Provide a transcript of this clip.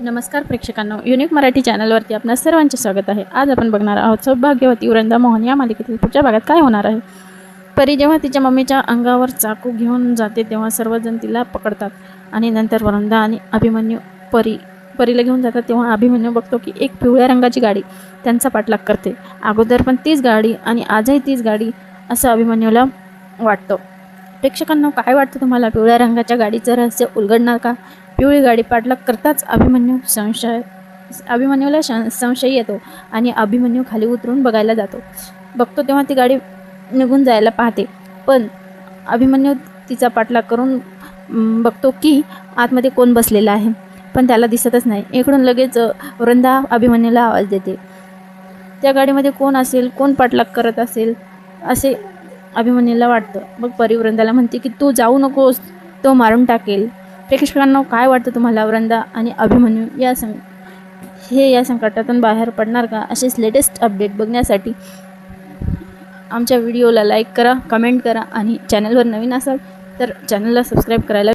नमस्कार प्रेक्षकांनो, युनिक मराठी चॅनलवरती आपणा सर्वांचे स्वागत आहे। आज आपण बघणार आहोत सौभाग्यवती वृंदा मोहन या मालिकेतील पुढच्या भागात काय होणार आहे। परी जेव्हा तिच्या मम्मीच्या अंगावर चाकू घेऊन जाते तेव्हा सर्वजण तिला पकडतात आणि नंतर वृंदा आणि अभिमन्यू परीला घेऊन जातात तेव्हा अभिमन्यू बघतो की एक पिवळ्या रंगाची गाडी त्यांचा पाठलाग करते। अगोदर पण तीच गाडी आणि आजही तीच गाडी असं अभिमन्यूला वाटतं। प्रेक्षकांनो, काय वाटतं तुम्हाला? पिवळ्या रंगाच्या गाडीचं रहस्य उलगडणार का? पिवळी गाडी पाठलाग करताच अभिमन्यूला संशय येतो आणि अभिमन्यू खाली उतरून बघायला बघतो तेव्हा ती गाडी निघून जायला पाहते, पण अभिमन्यू तिचा पाठलाग करून बघतो की आतमध्ये कोण बसलेला आहे, पण त्याला दिसतच नाही। इकडून लगेच वृंदा अभिमन्यूला आवाज देते। त्या गाडीमध्ये कोण असेल, कोण पाठलाग करत असेल असे अभिमन्यूला वाटतं। मग परी वृंदाला म्हणते की तू जाऊ नकोस, तो मारून टाकेल। प्रेक्षकांना काय वाटतं तुम्हाला? वृंदा आणि अभिमन्यू या संकटातून बाहेर पडणार का? असेच लेटेस्ट अपडेट बघण्यासाठी आमच्या व्हिडिओला लाईक करा, कमेंट करा आणि चॅनलवर नवीन असाल तर चॅनलला सबस्क्राईब करायला